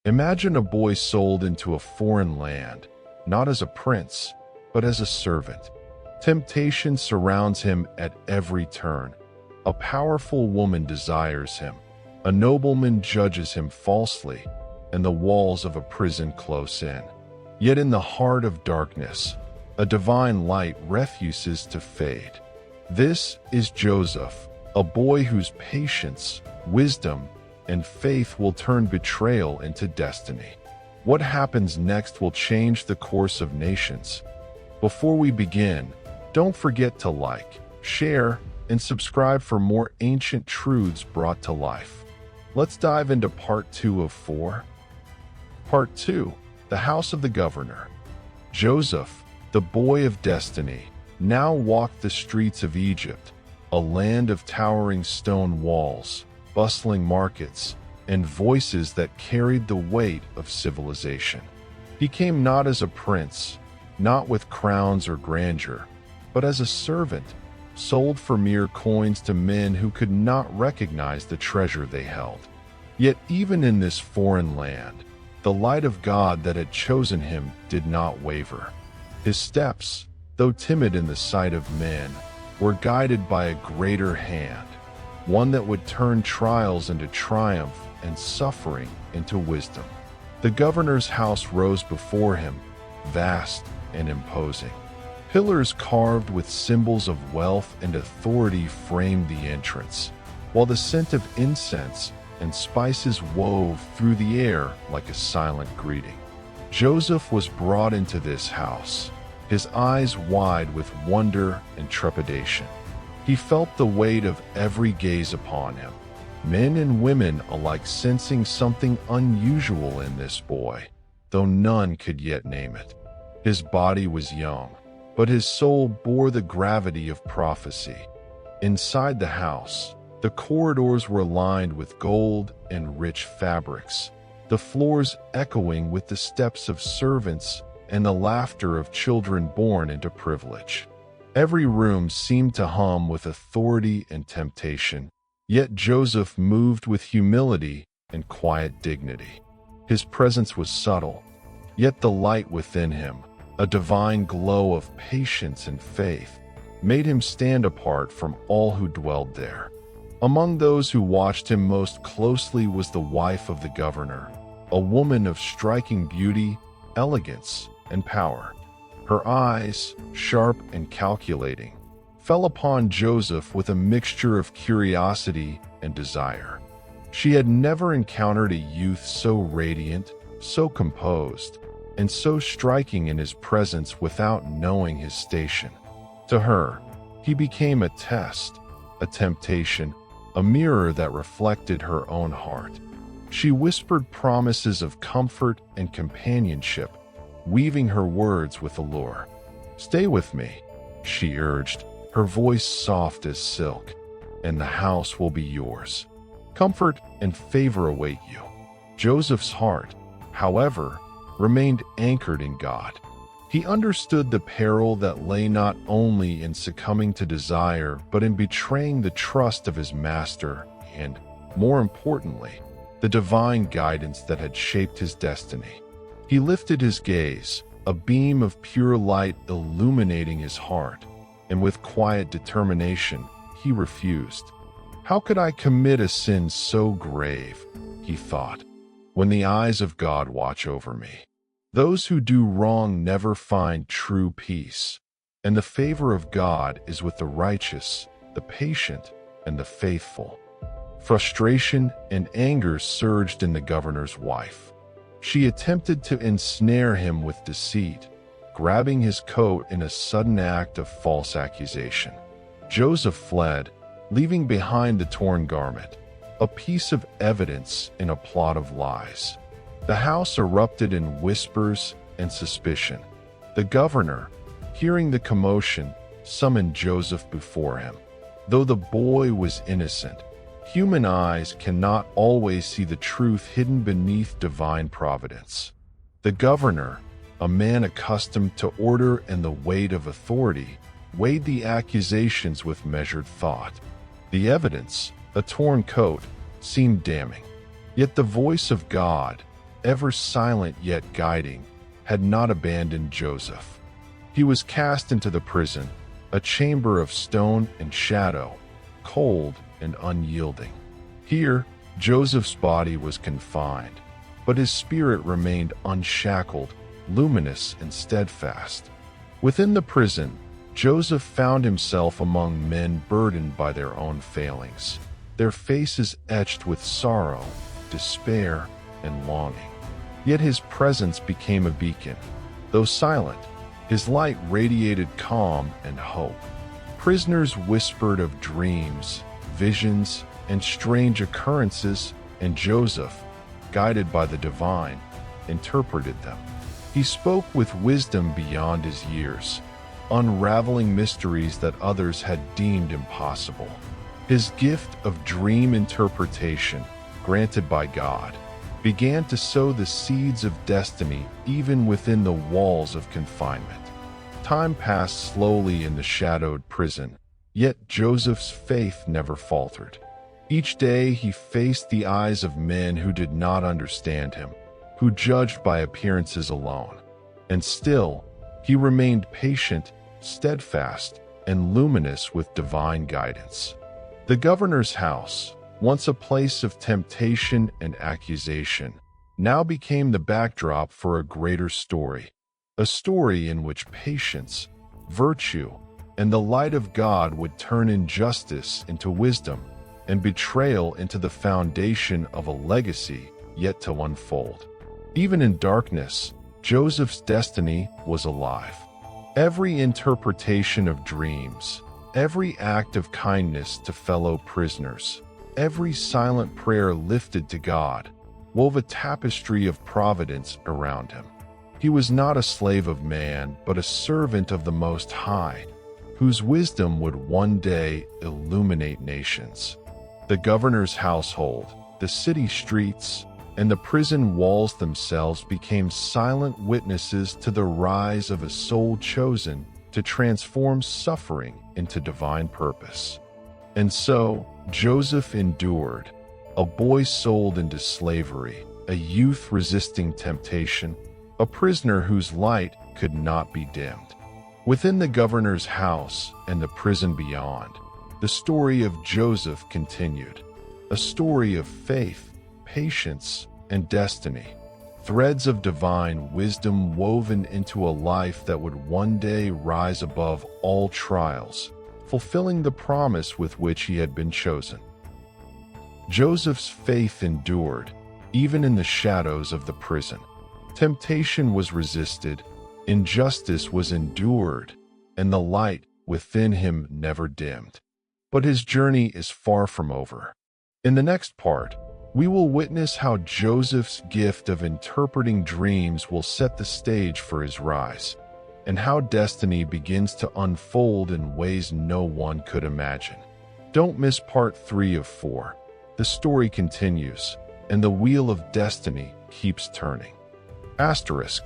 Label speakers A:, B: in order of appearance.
A: Imagine a boy sold into a foreign land, not as a prince, but as a servant. Temptation surrounds him at every turn. A powerful woman desires him. A nobleman judges him falsely, and the walls of a prison close in. Yet in the heart of darkness, a divine light refuses to fade. This is Joseph, a boy whose patience, wisdom, and faith will turn betrayal into destiny. What happens next will change the course of nations. Before we begin, don't forget to like, share, and subscribe for more ancient truths brought to life. Let's dive into part 2 of 4. Part 2. The House of the Governor. Joseph, the boy of destiny, now walked the streets of Egypt, a land of towering stone walls, bustling markets, and voices that carried the weight of civilization. He came not as a prince, not with crowns or grandeur, but as a servant, sold for mere coins to men who could not recognize the treasure they held. Yet even in this foreign land, the light of God that had chosen him did not waver. His steps, though timid in the sight of men, were guided by a greater hand, one that would turn trials into triumph and suffering into wisdom. The governor's house rose before him, vast and imposing. Pillars carved with symbols of wealth and authority framed the entrance, while the scent of incense and spices wove through the air like a silent greeting. Joseph was brought into this house, his eyes wide with wonder and trepidation. He felt the weight of every gaze upon him, men and women alike sensing something unusual in this boy, though none could yet name it. His body was young, but his soul bore the gravity of prophecy. Inside the house, the corridors were lined with gold and rich fabrics, the floors echoing with the steps of servants and the laughter of children born into privilege. Every room seemed to hum with authority and temptation, yet Joseph moved with humility and quiet dignity. His presence was subtle, yet the light within him, a divine glow of patience and faith, made him stand apart from all who dwelled there. Among those who watched him most closely was the wife of the governor, a woman of striking beauty, elegance, and power. Her eyes, sharp and calculating, fell upon Joseph with a mixture of curiosity and desire. She had never encountered a youth so radiant, so composed, and so striking in his presence without knowing his station. To her, he became a test, a temptation, a mirror that reflected her own heart. She whispered promises of comfort and companionship, weaving her words with allure. "Stay with me," she urged, her voice soft as silk, "and the house will be yours. Comfort and favor await you." Joseph's heart, however, remained anchored in God. He understood the peril that lay not only in succumbing to desire, but in betraying the trust of his master and, more importantly, the divine guidance that had shaped his destiny. He lifted his gaze, a beam of pure light illuminating his heart, and with quiet determination, he refused. "How could I commit a sin so grave," he thought, "when the eyes of God watch over me? Those who do wrong never find true peace, and the favor of God is with the righteous, the patient, and the faithful." Frustration and anger surged in the governor's wife. She attempted to ensnare him with deceit, grabbing his coat in a sudden act of false accusation. Joseph fled, leaving behind the torn garment, a piece of evidence in a plot of lies. The house erupted in whispers and suspicion. The governor, hearing the commotion, summoned Joseph before him. Though the boy was innocent, human eyes cannot always see the truth hidden beneath divine providence. The governor, a man accustomed to order and the weight of authority, weighed the accusations with measured thought. The evidence, a torn coat, seemed damning. Yet the voice of God, ever silent yet guiding, had not abandoned Joseph. He was cast into the prison, a chamber of stone and shadow, cold and unyielding. Here, Joseph's body was confined, but his spirit remained unshackled, luminous and steadfast. Within the prison, Joseph found himself among men burdened by their own failings, their faces etched with sorrow, despair, and longing. Yet his presence became a beacon. Though silent, his light radiated calm and hope. Prisoners whispered of dreams, visions, and strange occurrences, and Joseph, guided by the divine, interpreted them. He spoke with wisdom beyond his years, unraveling mysteries that others had deemed impossible. His gift of dream interpretation, granted by God, began to sow the seeds of destiny even within the walls of confinement. Time passed slowly in the shadowed prison, yet Joseph's faith never faltered. Each day he faced the eyes of men who did not understand him, who judged by appearances alone. And still, he remained patient, steadfast, and luminous with divine guidance. The governor's house, once a place of temptation and accusation, now became the backdrop for a greater story, a story in which patience, virtue, and the light of God would turn injustice into wisdom, and betrayal into the foundation of a legacy yet to unfold. Even in darkness, Joseph's destiny was alive. Every interpretation of dreams, every act of kindness to fellow prisoners, every silent prayer lifted to God, wove a tapestry of providence around him. He was not a slave of man, but a servant of the Most High, whose wisdom would one day illuminate nations. The governor's household, the city streets, and the prison walls themselves became silent witnesses to the rise of a soul chosen to transform suffering into divine purpose. And so, Joseph endured, a boy sold into slavery, a youth resisting temptation, a prisoner whose light could not be dimmed. Within the governor's house and the prison beyond, the story of Joseph continued, a story of faith, patience, and destiny, threads of divine wisdom woven into a life that would one day rise above all trials, fulfilling the promise with which he had been chosen. Joseph's faith endured, even in the shadows of the prison. Temptation was resisted, injustice was endured, and the light within him never dimmed. But his journey is far from over. In the next part, we will witness how Joseph's gift of interpreting dreams will set the stage for his rise, and how destiny begins to unfold in ways no one could imagine. Don't miss part 3 of 4. The story continues, and the wheel of destiny keeps turning. Asterisk.